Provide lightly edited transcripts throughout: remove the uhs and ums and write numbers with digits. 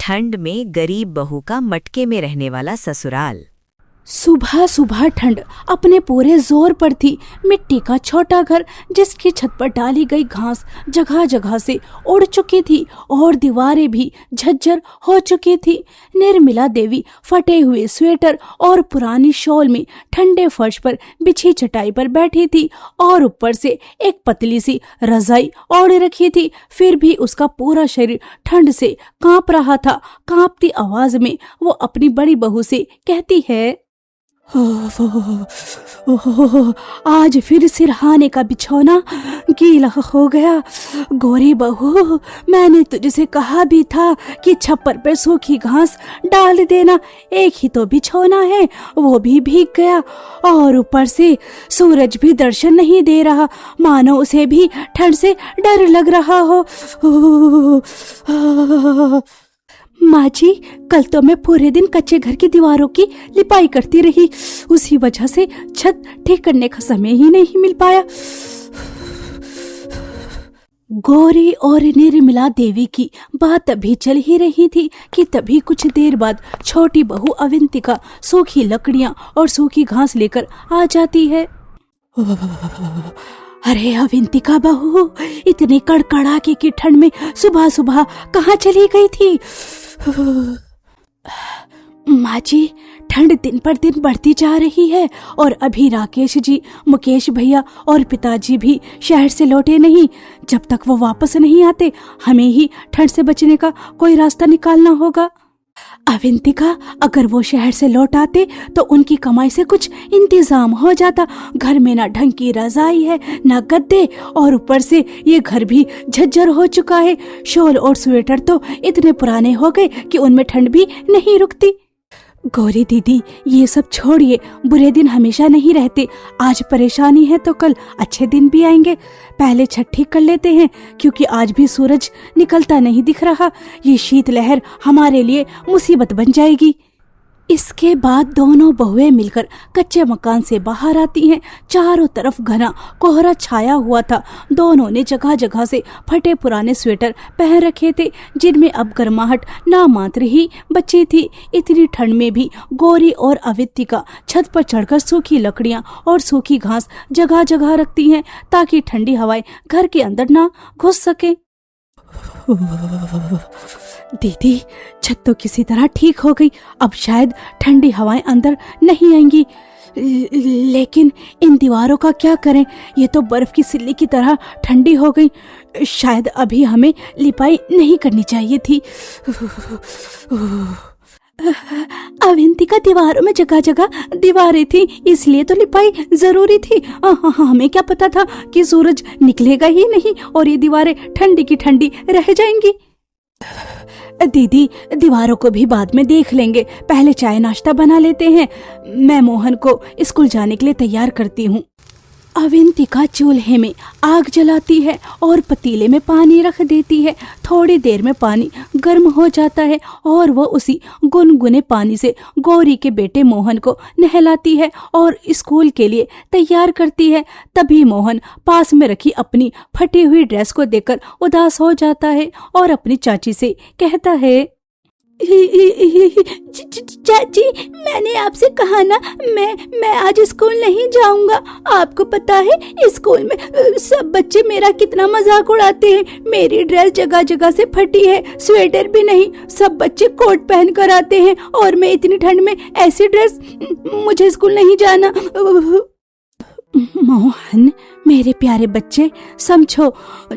ठंड में गरीब बहू का मटके में रहने वाला ससुराल। सुबह सुबह ठंड अपने पूरे जोर पर थी। मिट्टी का छोटा घर जिसकी छत पर डाली गई घास जगह जगह से उड़ चुकी थी और दीवारें भी झज्जर हो चुकी थी। निर्मला देवी फटे हुए स्वेटर और पुरानी शॉल में ठंडे फर्श पर बिछी चटाई पर बैठी थी और ऊपर से एक पतली सी रजाई ओढ़ रखी थी। फिर भी उसका पूरा शरीर ठंड से कांप रहा था। कांपती आवाज में वो अपनी बड़ी बहू से कहती है, आज फिर सिरहाने का बिछौना गीला हो गया। गोरी बहू, मैंने तुझसे कहा भी था कि छप्पर पर सूखी घास डाल देना। एक ही तो बिछौना है, वो भी भीग गया और ऊपर से सूरज भी दर्शन नहीं दे रहा, मानो उसे भी ठंड से डर लग रहा हो। माँ जी, कल तो मैं पूरे दिन कच्चे घर की दीवारों की लिपाई करती रही, उसी वजह से छत ठीक करने का समय ही नहीं मिल पाया। गौरी और निर्मला देवी की बात अभी चल ही रही थी कि तभी कुछ देर बाद छोटी बहू अवंतिका सूखी लकड़ियां और सूखी घास लेकर आ जाती है। अरे अवंतिका बहू, इतनी कड़कड़ाके की ठंड में सुबह सुबह कहाँ चली गई थी? माँ जी, ठंड दिन पर दिन बढ़ती जा रही है और अभी राकेश जी, मुकेश भैया और पिताजी भी शहर से लौटे नहीं। जब तक वो वापस नहीं आते, हमें ही ठंड से बचने का कोई रास्ता निकालना होगा। अवंतिका, अगर वो शहर से लौट आते तो उनकी कमाई से कुछ इंतजाम हो जाता। घर में ना ढंग की रजाई है, ना गद्दे, और ऊपर से ये घर भी झज्जर हो चुका है। शॉल और स्वेटर तो इतने पुराने हो गए कि उनमें ठंड भी नहीं रुकती। गौरी दीदी, ये सब छोड़िए, बुरे दिन हमेशा नहीं रहते। आज परेशानी है तो कल अच्छे दिन भी आएंगे। पहले छत ठीक कर लेते हैं, क्योंकि आज भी सूरज निकलता नहीं दिख रहा। ये शीतलहर हमारे लिए मुसीबत बन जाएगी। इसके बाद दोनों बहुएं मिलकर कच्चे मकान से बाहर आती हैं। चारों तरफ घना कोहरा छाया हुआ था। दोनों ने जगह जगह से फटे पुराने स्वेटर पहन रखे थे, जिनमें अब गर्माहट ना मात्र ही बची थी। इतनी ठंड में भी गौरी और अवंतिका छत पर चढ़कर सूखी लकड़ियां और सूखी घास जगह जगह रखती हैं, ताकि ठंडी हवाएं घर के अंदर ना घुस सके। दीदी, छत तो किसी तरह ठीक हो गई, अब शायद ठंडी हवाएं अंदर नहीं आएंगी। लेकिन इन दीवारों का क्या करें? ये तो बर्फ की सिल्ली की तरह ठंडी हो गई। शायद अभी हमें लिपाई नहीं करनी चाहिए थी। अवंतिका, दीवारों में जगह जगह दीवारें थी, इसलिए तो लिपाई जरूरी थी। हमें क्या पता था कि सूरज निकलेगा ही नहीं और ये दीवारें ठंडी की ठंडी रह जाएंगी। दीदी, दीवारों को भी बाद में देख लेंगे, पहले चाय नाश्ता बना लेते हैं। मैं मोहन को स्कूल जाने के लिए तैयार करती हूँ। अवंतिका चूल्हे में आग जलाती है और पतीले में पानी रख देती है। थोड़ी देर में पानी गर्म हो जाता है और वो उसी गुनगुने पानी से गौरी के बेटे मोहन को नहलाती है और स्कूल के लिए तैयार करती है। तभी मोहन पास में रखी अपनी फटी हुई ड्रेस को देखकर उदास हो जाता है और अपनी चाची से कहता है, चाची, मैंने आपसे कहा ना, मैं आज स्कूल नहीं जाऊंगा। आपको पता है स्कूल में सब बच्चे मेरा कितना मजाक उड़ाते हैं। मेरी ड्रेस जगह जगह से फटी है, स्वेटर भी नहीं, सब बच्चे कोट पहन कर आते हैं और मैं इतनी ठंड में ऐसी ड्रेस, मुझे स्कूल नहीं जाना। मोहन, मेरे प्यारे बच्चे, समझो,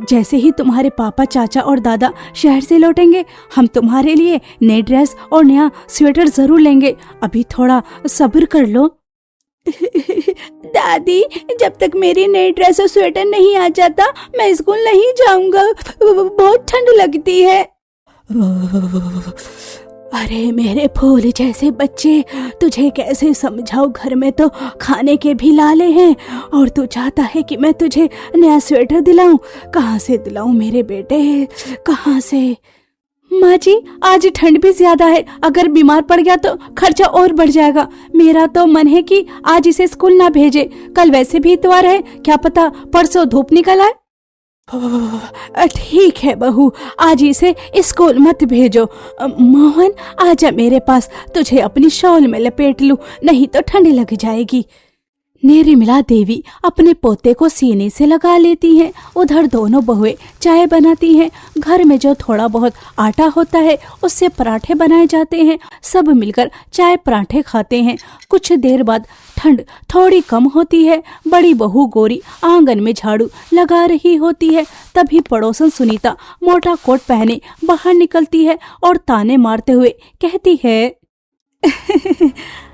जैसे ही तुम्हारे पापा, चाचा और दादा शहर से लौटेंगे, हम तुम्हारे लिए नई ड्रेस और नया स्वेटर जरूर लेंगे। अभी थोड़ा सब्र कर लो। दादी, जब तक मेरी नई ड्रेस और स्वेटर नहीं आ जाता, मैं स्कूल नहीं जाऊंगा, बहुत ठंड लगती है। अरे मेरे फूल जैसे बच्चे, तुझे कैसे समझाऊं? घर में तो खाने के भी लाले हैं और तू चाहता है कि मैं तुझे नया स्वेटर दिलाऊं। कहाँ से दिलाऊं मेरे बेटे, कहाँ से? माँ जी, आज ठंड भी ज्यादा है, अगर बीमार पड़ गया तो खर्चा और बढ़ जाएगा। मेरा तो मन है कि आज इसे स्कूल ना भेजे। कल वैसे भी इतवार है, क्या पता परसों धूप निकल आए। ठीक है बहू, आज इसे स्कूल मत भेजो। मोहन आजा मेरे पास, तुझे अपनी शॉल में लपेट लूं, नहीं तो ठंड लग जाएगी। निर्मला देवी अपने पोते को सीने से लगा लेती हैं। उधर दोनों बहुएं चाय बनाती हैं। घर में जो थोड़ा बहुत आटा होता है उससे पराठे बनाए जाते हैं। सब मिलकर चाय पराठे खाते हैं। कुछ देर बाद ठंड थोड़ी कम होती है। बड़ी बहू गौरी आंगन में झाड़ू लगा रही होती है। तभी पड़ोसन सुनीता मोटा कोट पहने बाहर निकलती है और ताने मारते हुए कहती है,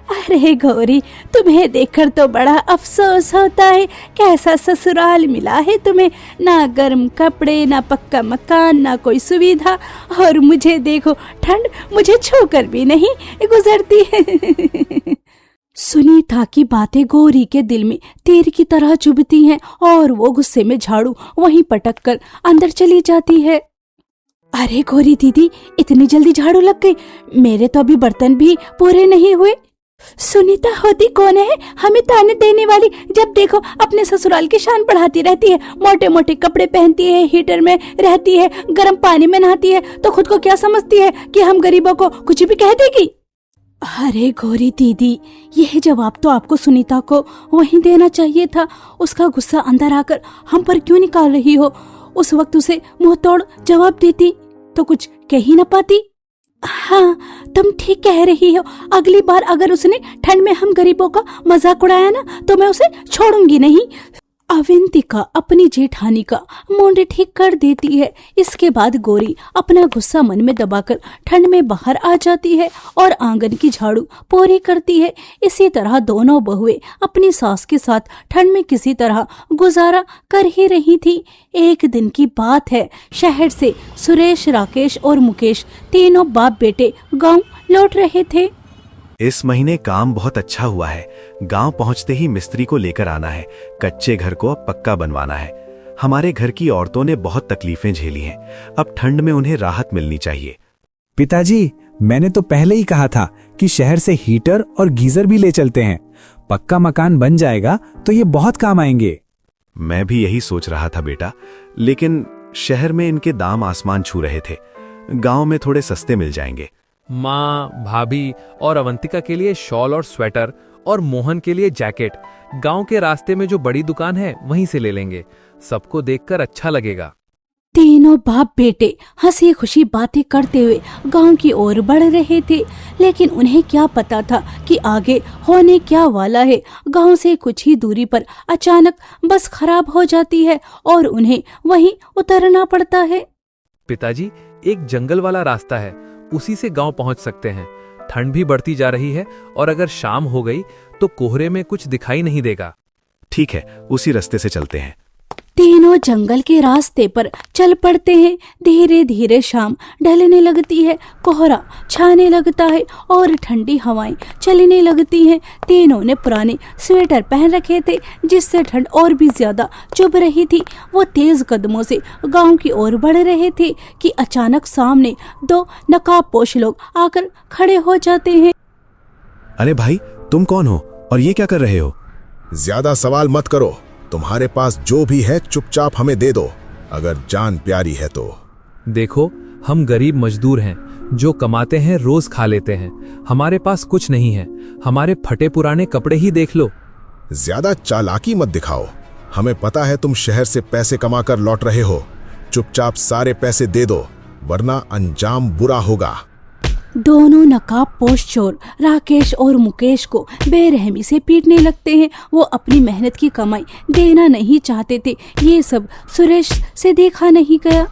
अरे गौरी, तुम्हें देखकर तो बड़ा अफसोस होता है। कैसा ससुराल मिला है तुम्हें, ना गर्म कपड़े, ना पक्का मकान, ना कोई सुविधा, और मुझे देखो, ठंड मुझे छूकर भी नहीं गुजरती है। सुनीता की बातें गौरी के दिल में तीर की तरह चुभती हैं और वो गुस्से में झाड़ू वहीं पटक कर अंदर चली जाती है। अरे गौरी दीदी, इतनी जल्दी झाड़ू लग गई? मेरे तो अभी बर्तन भी पूरे नहीं हुए। सुनीता होती कौन है हमें ताने देने वाली? जब देखो अपने ससुराल की शान बढ़ाती रहती है। मोटे मोटे कपड़े पहनती है, हीटर में रहती है, गर्म पानी में नहाती है, तो खुद को क्या समझती है कि हम गरीबों को कुछ भी कह देगी? अरे गौरी दीदी, यह जवाब तो आपको सुनीता को वहीं देना चाहिए था। उसका गुस्सा अंदर आकर हम पर क्यों निकाल रही हो? उस वक्त उसे मुंह तोड़ जवाब देती तो कुछ कह ही न पाती। हाँ, तुम ठीक कह रही हो। अगली बार अगर उसने ठंड में हम गरीबों का मजाक उड़ाया ना, तो मैं उसे छोड़ूंगी नहीं। अवंतिका अपनी जेठानी का मुंड ठीक कर देती है। इसके बाद गौरी अपना गुस्सा मन में दबाकर ठंड में बाहर आ जाती है और आंगन की झाड़ू पूरी करती है। इसी तरह दोनों बहुएं अपनी सास के साथ ठंड में किसी तरह गुजारा कर ही रही थी। एक दिन की बात है, शहर से सुरेश, राकेश और मुकेश तीनों बाप बेटे गांव लौट रहे थे। इस महीने काम बहुत अच्छा हुआ है। गांव पहुंचते ही मिस्त्री को लेकर आना है। कच्चे घर को अब पक्का बनवाना है। हमारे घर की औरतों ने बहुत तकलीफें झेली हैं। अब ठंड में उन्हें राहत मिलनी चाहिए। पिताजी, मैंने तो पहले ही कहा था कि शहर से हीटर और गीजर भी ले चलते हैं। पक्का मकान बन जाएगा तो ये बहुत काम आएंगे। मैं भी यही सोच रहा था बेटा, लेकिन शहर में इनके दाम आसमान छू रहे थे। गांव में थोड़े सस्ते मिल जाएंगे। माँ, भाभी और अवंतिका के लिए शॉल और स्वेटर, और मोहन के लिए जैकेट गांव के रास्ते में जो बड़ी दुकान है वहीं से ले लेंगे। सबको देखकर अच्छा लगेगा। तीनों बाप बेटे हंसी खुशी बातें करते हुए गांव की ओर बढ़ रहे थे, लेकिन उन्हें क्या पता था कि आगे होने क्या वाला है। गांव से कुछ ही दूरी पर अचानक बस खराब हो जाती है और उन्हें वहीं उतरना पड़ता है। पिताजी, एक जंगल वाला रास्ता है, उसी से गांव पहुंच सकते हैं। ठंड भी बढ़ती जा रही है और अगर शाम हो गई तो कोहरे में कुछ दिखाई नहीं देगा। ठीक है, उसी रास्ते से चलते हैं। तीनों जंगल के रास्ते पर चल पड़ते हैं। धीरे धीरे शाम ढलने लगती है, कोहरा छाने लगता है और ठंडी हवाएं चलने लगती हैं। तीनों ने पुराने स्वेटर पहन रखे थे, जिससे ठंड और भी ज्यादा चुभ रही थी। वो तेज कदमों से गांव की ओर बढ़ रहे थे कि अचानक सामने दो नकाबपोश लोग आकर खड़े हो जाते हैं। अरे भाई, तुम कौन हो और ये क्या कर रहे हो? ज्यादा सवाल मत करो। तुम्हारे पास जो भी है चुपचाप हमें दे दो, अगर जान प्यारी है तो। देखो, हम गरीब मजदूर हैं, जो कमाते हैं रोज खा लेते हैं। हमारे पास कुछ नहीं है। हमारे फटे पुराने कपड़े ही देख लो। ज्यादा चालाकी मत दिखाओ। हमें पता है तुम शहर से पैसे कमाकर लौट रहे हो। चुपचाप सारे पैसे दे दो, वरना अंजाम बुरा होगा। दोनों नकाबपोश चोर राकेश और मुकेश को बेरहमी से पीटने लगते हैं। वो अपनी मेहनत की कमाई देना नहीं चाहते थे। ये सब सुरेश से देखा नहीं गया।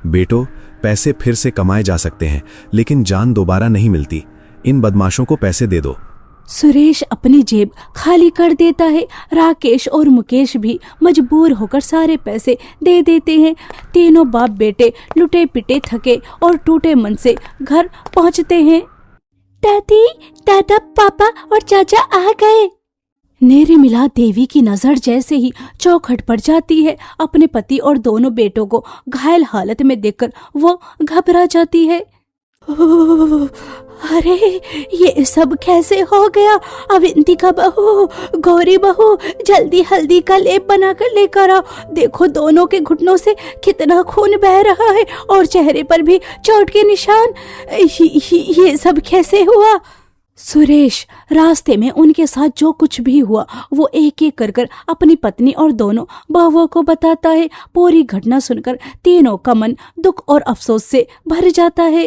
बेटो, पैसे फिर से कमाए जा सकते हैं, लेकिन जान दोबारा नहीं मिलती। इन बदमाशों को पैसे दे दो। सुरेश अपनी जेब खाली कर देता है। राकेश और मुकेश भी मजबूर होकर सारे पैसे दे देते हैं। तीनों बाप बेटे लुटे पिटे, थके और टूटे मन से घर पहुंचते हैं। दादी, दादा, पापा और चाचा आ गए। निर्मला देवी की नजर जैसे ही चौखट पर जाती है, अपने पति और दोनों बेटों को घायल हालत में देखकर वो घबरा जाती है। ओह, अरे ये सब कैसे हो गया? अविंतिका बहू, गौरी बहू, जल्दी हल्दी का लेप बनाकर लेकर आओ। देखो दोनों के घुटनों से कितना खून बह रहा है और चेहरे पर भी चोट के निशान। ये सब कैसे हुआ? सुरेश रास्ते में उनके साथ जो कुछ भी हुआ वो एक एक कर अपनी पत्नी और दोनों बहुओं को बताता है। पूरी घटना सुनकर तीनों का मन दुख और अफसोस से भर जाता है।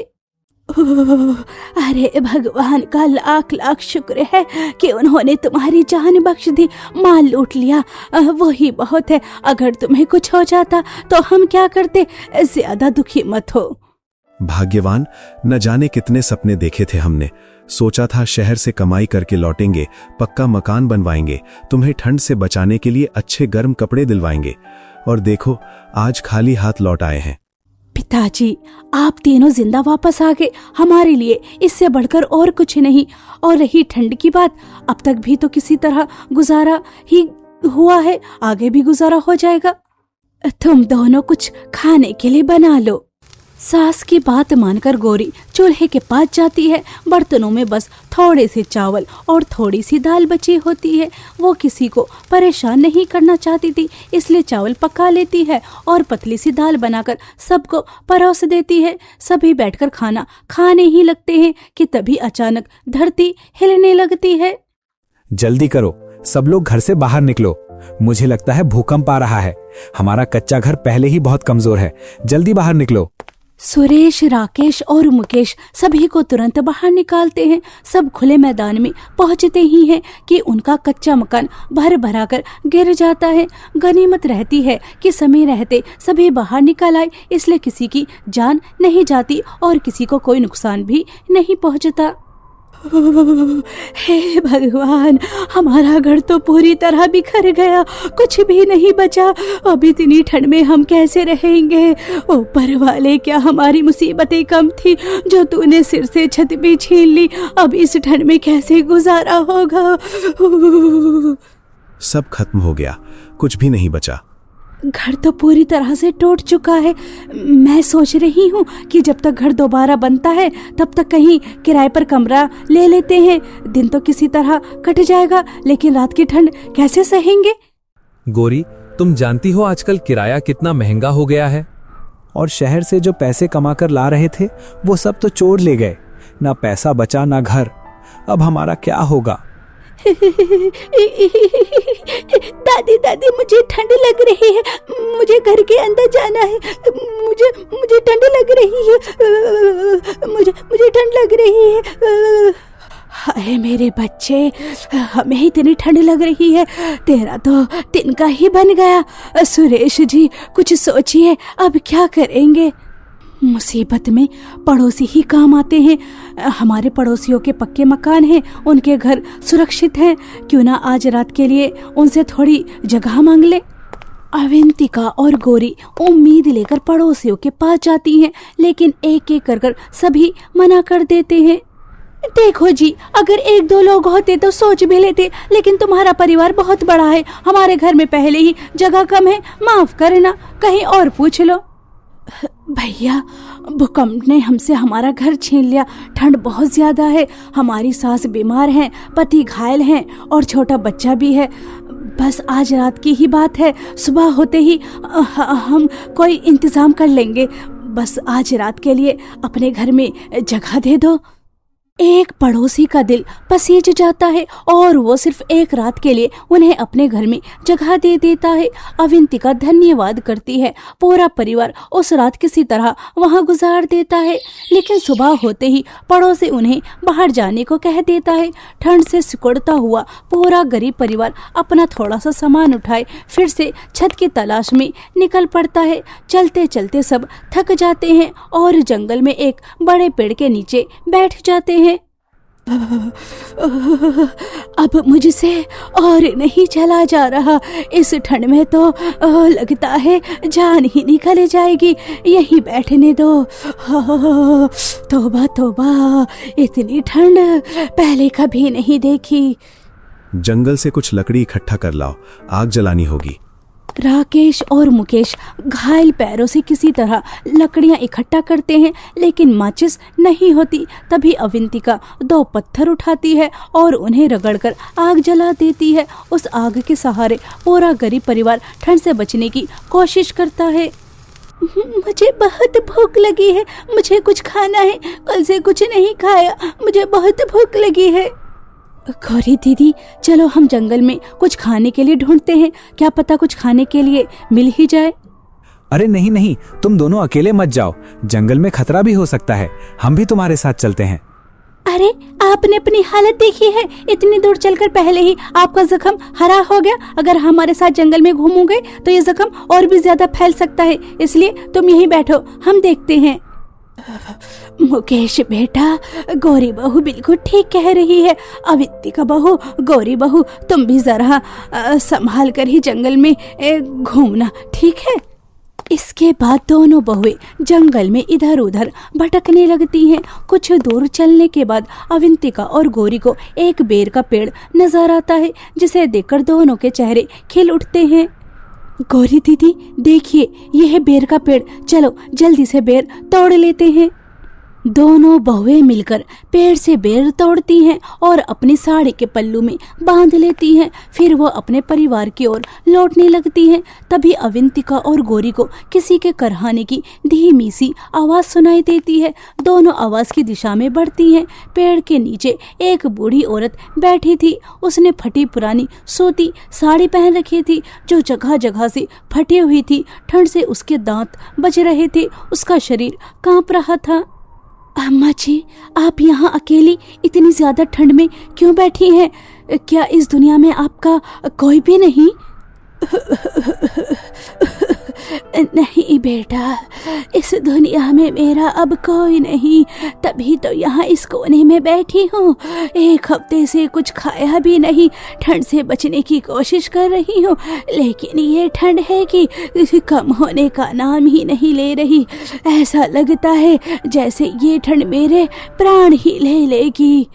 अरे भगवान का लाख लाख शुक्र है कि उन्होंने तुम्हारी जान बख्श दी। माल लूट लिया वही बहुत है। अगर तुम्हें कुछ हो जाता तो हम क्या करते? ज्यादा दुखी मत हो। भाग्यवान, न जाने कितने सपने देखे थे हमने। सोचा था शहर से कमाई करके लौटेंगे, पक्का मकान बनवाएंगे, तुम्हें ठंड से बचाने के लिए अच्छे गर्म कपड़े दिलवाएंगे, और देखो आज खाली हाथ लौट आए हैं। पिताजी, आप तीनों जिंदा वापस आ गए, हमारे लिए इससे बढ़कर और कुछ नहीं। और रही ठंड की बात, अब तक भी तो किसी तरह गुजारा ही हुआ है, आगे भी गुजारा हो जाएगा। तुम दोनों कुछ खाने के लिए बना लो। सास की बात मानकर गौरी चूल्हे के पास जाती है। बर्तनों में बस थोड़े से चावल और थोड़ी सी दाल बची होती है। वो किसी को परेशान नहीं करना चाहती थी, इसलिए चावल पका लेती है और पतली सी दाल बनाकर सबको परोस देती है। सभी बैठकर खाना खाने ही लगते हैं कि तभी अचानक धरती हिलने लगती है। जल्दी करो, सब लोग घर से बाहर निकलो। मुझे लगता है भूकंप आ रहा है। हमारा कच्चा घर पहले ही बहुत कमजोर है। जल्दी बाहर निकलो। सुरेश, राकेश और मुकेश सभी को तुरंत बाहर निकालते हैं। सब खुले मैदान में पहुंचते ही हैं कि उनका कच्चा मकान भर भरा कर गिर जाता है। गनीमत रहती है कि समय रहते सभी बाहर निकल आए, इसलिए किसी की जान नहीं जाती और किसी को कोई नुकसान भी नहीं पहुंचता। हे भगवान, हमारा घर तो पूरी तरह बिखर गया, कुछ भी नहीं बचा। अब इतनी ठंड में हम कैसे रहेंगे? ऊपर वाले, क्या हमारी मुसीबतें कम थी जो तूने सिर से छत भी छीन ली? अब इस ठंड में कैसे गुजारा होगा? सब खत्म हो गया, कुछ भी नहीं बचा। घर तो पूरी तरह से टूट चुका है। मैं सोच रही हूँ कि जब तक घर दोबारा बनता है तब तक कहीं किराए पर कमरा ले लेते हैं। दिन तो किसी तरह कट जाएगा, लेकिन रात की ठंड कैसे सहेंगे? गोरी, तुम जानती हो आजकल किराया कितना महंगा हो गया है। और शहर से जो पैसे कमाकर ला रहे थे वो सब तो चोर ले गए। ना पैसा बचा ना घर। अब हमारा क्या होगा? दादी दादी, मुझे ठंड लग रही है, मुझे घर के अंदर जाना है। मुझे ठंड लग रही है, मुझे ठंड लग रही है। हाय मेरे बच्चे, हमें इतनी ठंड लग रही है, तेरा तो तिनका ही बन गया। सुरेश जी, कुछ सोचिए, अब क्या करेंगे? मुसीबत में पड़ोसी ही काम आते हैं। हमारे पड़ोसियों के पक्के मकान हैं, उनके घर सुरक्षित हैं। क्यों ना आज रात के लिए उनसे थोड़ी जगह मांग ले। अविंतिका और गौरी उम्मीद लेकर पड़ोसियों के पास जाती हैं, लेकिन एक एक कर सभी मना कर देते हैं। देखो जी, अगर एक दो लोग होते तो सोच भी लेते, लेकिन तुम्हारा परिवार बहुत बड़ा है, हमारे घर में पहले ही जगह कम है, माफ करना, कहीं और पूछ लो। भैया, भूकंप ने हमसे हमारा घर छीन लिया। ठंड बहुत ज्यादा है, हमारी सास बीमार हैं, पति घायल हैं और छोटा बच्चा भी है। बस आज रात की ही बात है, सुबह होते ही हम कोई इंतजाम कर लेंगे। बस आज रात के लिए अपने घर में जगह दे दो। एक पड़ोसी का दिल पसीज जाता है और वो सिर्फ एक रात के लिए उन्हें अपने घर में जगह दे देता है। अविंतिका धन्यवाद करती है। पूरा परिवार उस रात किसी तरह वहां गुजार देता है, लेकिन सुबह होते ही पड़ोसी उन्हें बाहर जाने को कह देता है। ठंड से सिकुड़ता हुआ पूरा गरीब परिवार अपना थोड़ा सा सामान उठाए फिर से छत की तलाश में निकल पड़ता है। चलते चलते सब थक जाते हैं और जंगल में एक बड़े पेड़ के नीचे बैठ जाते हैं। अब मुझसे और नहीं चला जा रहा, इस ठंड में तो लगता है जान ही निकल जाएगी, यहीं बैठने दो। तौबा तौबा, इतनी ठंड पहले कभी नहीं देखी। जंगल से कुछ लकड़ी इकट्ठा कर लाओ, आग जलानी होगी। राकेश और मुकेश घायल पैरों से किसी तरह लकड़ियां इकट्ठा करते हैं, लेकिन माचिस नहीं होती। तभी अवंतिका 2 पत्थर उठाती है और उन्हें रगड़कर आग जला देती है। उस आग के सहारे पूरा गरीब परिवार ठंड से बचने की कोशिश करता है। मुझे बहुत भूख लगी है, मुझे कुछ खाना है, कल से कुछ नहीं खाया, मुझे बहुत भूख लगी है। गौरी दीदी, चलो हम जंगल में कुछ खाने के लिए ढूंढते हैं, क्या पता कुछ खाने के लिए मिल ही जाए। अरे नहीं नहीं, तुम दोनों अकेले मत जाओ, जंगल में खतरा भी हो सकता है, हम भी तुम्हारे साथ चलते हैं। अरे आपने अपनी हालत देखी है, इतनी दूर चलकर पहले ही आपका जख्म हरा हो गया। अगर हमारे साथ जंगल में घूमोगे तो ये जख्म और भी ज्यादा फैल सकता है, इसलिए तुम यहीं बैठो, हम देखते हैं। मुकेश बेटा, गौरी बहू बिल्कुल ठीक कह रही है। अवंतिका बहू, गौरी बहू, तुम भी जरा संभाल कर ही जंगल में घूमना, ठीक है। इसके बाद दोनों बहुएं जंगल में इधर उधर भटकने लगती हैं। कुछ दूर चलने के बाद अवंतिका और गौरी को एक बेर का पेड़ नजर आता है, जिसे देखकर दोनों के चेहरे खिल उठते हैं। गौरी दीदी देखिए, यह है बेर का पेड़, चलो जल्दी से बेर तोड़ लेते हैं। दोनों बहुएं मिलकर पेड़ से बेर तोड़ती हैं और अपनी साड़ी के पल्लू में बांध लेती हैं। फिर वो अपने परिवार की ओर लौटने लगती हैं। तभी अवंतिका और गौरी को किसी के करहाने की धीमी सी आवाज़ सुनाई देती है। दोनों आवाज़ की दिशा में बढ़ती हैं। पेड़ के नीचे एक बूढ़ी औरत बैठी थी। उसने फटी पुरानी सूती साड़ी पहन रखी थी, जो जगह जगह से फटी हुई थी। ठंड से उसके दांत बज रहे थे, उसका शरीर कांप रहा था। अम्मा जी, आप यहाँ अकेली इतनी ज्यादा ठंड में क्यों बैठी हैं? क्या इस दुनिया में आपका कोई भी नहीं? नहीं बेटा, इस दुनिया में मेरा अब कोई नहीं, तभी तो यहाँ इस कोने में बैठी हूँ। 1 हफ्ते से कुछ खाया भी नहीं, ठंड से बचने की कोशिश कर रही हूँ, लेकिन ये ठंड है कि कम होने का नाम ही नहीं ले रही। ऐसा लगता है जैसे ये ठंड मेरे प्राण ही ले लेगी।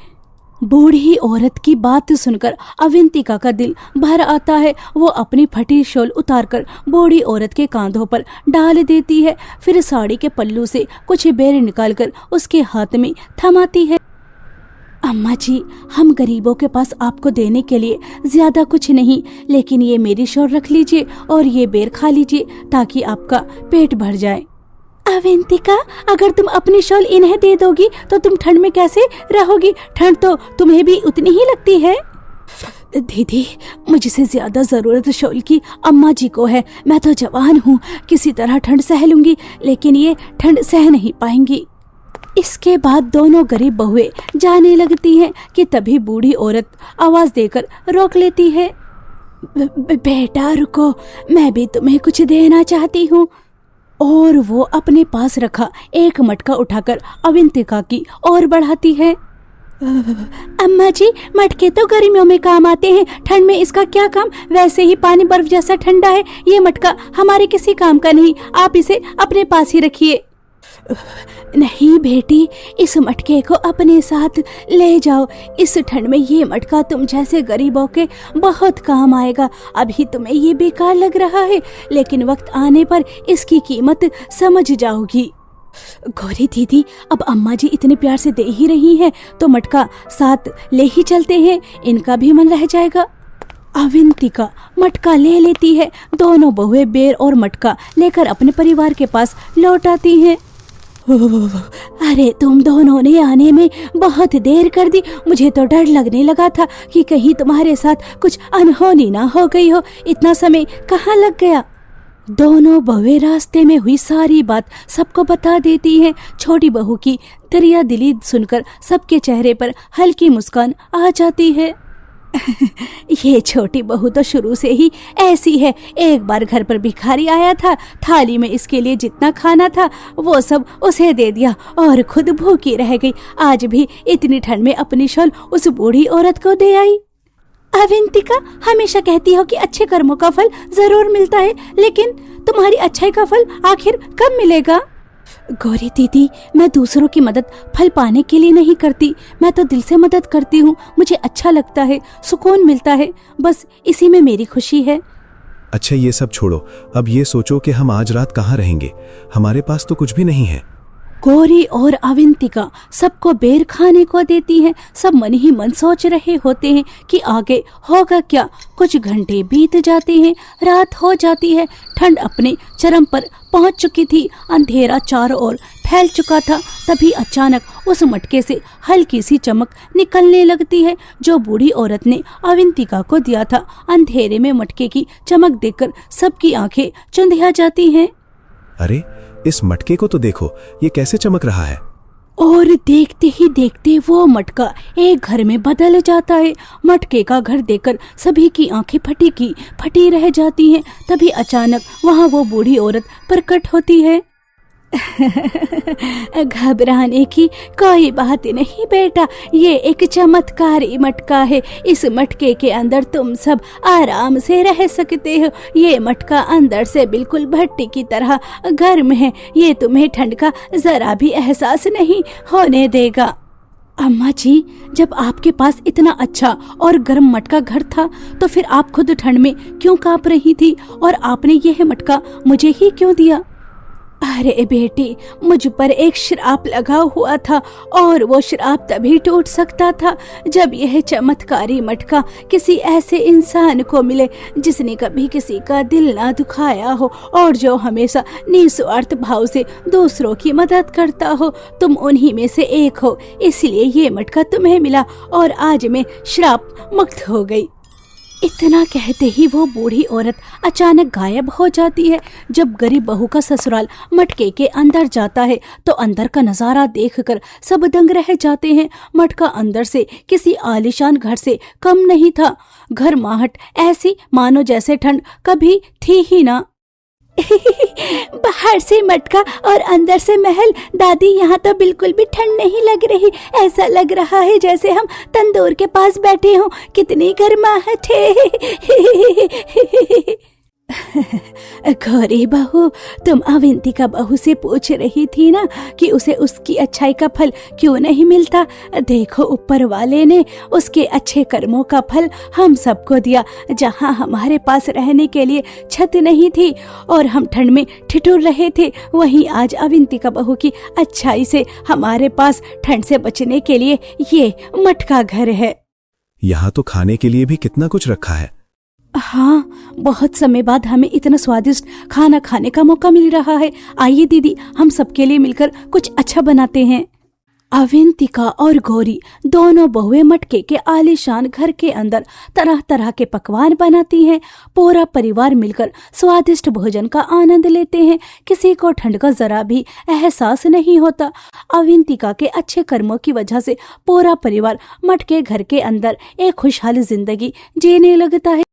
बूढ़ी औरत की बात सुनकर अवंतिका का दिल भर आता है। वो अपनी फटी शॉल उतारकर बूढ़ी औरत के कांधों पर डाल देती है। फिर साड़ी के पल्लू से कुछ बेर निकालकर उसके हाथ में थमाती है। अम्मा जी, हम गरीबों के पास आपको देने के लिए ज्यादा कुछ नहीं, लेकिन ये मेरी शॉल रख लीजिए और ये बेर खा लीजिए ताकि आपका पेट भर जाए। अवंतिका, अगर तुम अपनी शॉल इन्हें दे दोगी तो तुम ठंड में कैसे रहोगी? ठंड तो तुम्हें भी उतनी ही लगती है। दीदी, मुझसे ज्यादा जरूरत शॉल की अम्मा जी को है। मैं तो जवान हूँ, किसी तरह ठंड सह लूंगी, लेकिन ये ठंड सह नहीं पाएंगी। इसके बाद दोनों गरीब बहुएं जाने लगती हैं कि तभी बूढ़ी औरत आवाज देकर रोक लेती है। बेटा रुको, मैं भी तुम्हें कुछ देना चाहती हूँ। और वो अपने पास रखा एक मटका उठाकर अवंतिका की ओर बढ़ाती है। अम्मा जी, मटके तो गर्मियों में काम आते हैं, ठंड में इसका क्या काम? वैसे ही पानी बर्फ जैसा ठंडा है, ये मटका हमारे किसी काम का नहीं, आप इसे अपने पास ही रखिए। नहीं बेटी, इस मटके को अपने साथ ले जाओ। इस ठंड में ये मटका तुम जैसे गरीबों के बहुत काम आएगा। अभी तुम्हें ये बेकार लग रहा है, लेकिन वक्त आने पर इसकी कीमत समझ जाओगी। गौरी दीदी, अब अम्मा जी इतने प्यार से दे ही रही हैं, तो मटका साथ ले ही चलते हैं, इनका भी मन रह जाएगा। अवंतिका मटका ले लेती है। दोनों बहुएं बेर और मटका लेकर अपने परिवार के पास लौट आती हैं। अरे तुम दोनों ने आने में बहुत देर कर दी, मुझे तो डर लगने लगा था कि कहीं तुम्हारे साथ कुछ अनहोनी ना हो गई हो। इतना समय कहाँ लग गया? दोनों बहुएं रास्ते में हुई सारी बात सबको बता देती हैं। छोटी बहू की दरिया दिली सुनकर सबके चेहरे पर हल्की मुस्कान आ जाती है। ये छोटी बहू तो शुरू से ही ऐसी है। एक बार घर पर भिखारी आया था, थाली में इसके लिए जितना खाना था वो सब उसे दे दिया और खुद भूखी रह गई। आज भी इतनी ठंड में अपनी शॉल उस बूढ़ी औरत को दे आई। अवंतिका, हमेशा कहती हो कि अच्छे कर्मों का फल जरूर मिलता है, लेकिन तुम्हारी अच्छाई का फल आखिर कब मिलेगा? गौरी दीदी, मैं दूसरों की मदद फल पाने के लिए नहीं करती, मैं तो दिल से मदद करती हूँ। मुझे अच्छा लगता है, सुकून मिलता है, बस इसी में मेरी खुशी है। अच्छा ये सब छोड़ो, अब ये सोचो कि हम आज रात कहाँ रहेंगे। हमारे पास तो कुछ भी नहीं है। गौरी और अवंतिका सबको बेर खाने को देती हैं। सब मन ही मन सोच रहे होते हैं कि आगे होगा क्या। कुछ घंटे बीत जाते हैं, रात हो जाती है। ठंड अपने चरम पर पहुंच चुकी थी, अंधेरा चारों ओर फैल चुका था। तभी अचानक उस मटके से हल्की सी चमक निकलने लगती है जो बूढ़ी औरत ने अवंतिका को दिया था। अंधेरे में मटके की चमक देखकर सबकी आंखें चुंधिया जाती हैं। अरे इस मटके को तो देखो, ये कैसे चमक रहा है। और देखते ही देखते वो मटका एक घर में बदल जाता है। मटके का घर देखकर सभी की आंखें फटी रह जाती हैं। तभी अचानक वहां वो बूढ़ी औरत प्रकट होती है। घबराने की कोई बात नहीं बेटा, ये एक चमत्कारी मटका है। इस मटके के अंदर तुम सब आराम से रह सकते हो। ये मटका अंदर से बिल्कुल भट्टी की तरह गर्म है। ये तुम्हें ठंड का जरा भी एहसास नहीं होने देगा। अम्मा जी, जब आपके पास इतना अच्छा और गर्म मटका घर था तो फिर आप खुद ठंड में क्यों कांप रही थी और आपने यह मटका मुझे ही क्यों दिया? अरे बेटी, मुझ पर एक श्राप लगा हुआ था और वो श्राप तभी टूट सकता था जब यह चमत्कारी मटका किसी ऐसे इंसान को मिले जिसने कभी किसी का दिल ना दुखाया हो और जो हमेशा निस्वार्थ भाव से दूसरों की मदद करता हो। तुम उन्हीं में से एक हो, इसलिए ये मटका तुम्हें मिला और आज मैं श्राप मुक्त हो गई। इतना कहते ही वो बूढ़ी औरत अचानक गायब हो जाती है। जब गरीब बहू का ससुराल मटके के अंदर जाता है तो अंदर का नजारा देखकर सब दंग रह जाते हैं। मटका अंदर से किसी आलीशान घर से कम नहीं था। गर्माहट ऐसी मानो जैसे ठंड कभी थी ही ना। बाहर से मटका और अंदर से महल। दादी, यहाँ तो बिल्कुल भी ठंड नहीं लग रही। ऐसा लग रहा है जैसे हम तंदूर के पास बैठे हों। कितनी गर्माहट है। गौरी बहू, तुम अवंतिका बहू से पूछ रही थी ना कि उसे उसकी अच्छाई का फल क्यों नहीं मिलता। देखो, ऊपर वाले ने उसके अच्छे कर्मों का फल हम सबको दिया। जहाँ हमारे पास रहने के लिए छत नहीं थी और हम ठंड में ठिठुर रहे थे, वहीं आज अवंतिका बहू की अच्छाई से हमारे पास ठंड से बचने के लिए ये मटका घर है। यहाँ तो खाने के लिए भी कितना कुछ रखा है। हाँ, बहुत समय बाद हमें इतना स्वादिष्ट खाना खाने का मौका मिल रहा है। आइए दीदी, हम सबके लिए मिलकर कुछ अच्छा बनाते हैं। अवंतिका और गौरी दोनों बहुएं मटके के आलीशान घर के अंदर तरह तरह के पकवान बनाती हैं। पूरा परिवार मिलकर स्वादिष्ट भोजन का आनंद लेते हैं। किसी को ठंड का जरा भी एहसास नहीं होता। अवंतिका के अच्छे कर्मों की वजह से पूरा परिवार मटके घर के अंदर एक खुशहाल जिंदगी जीने लगता है।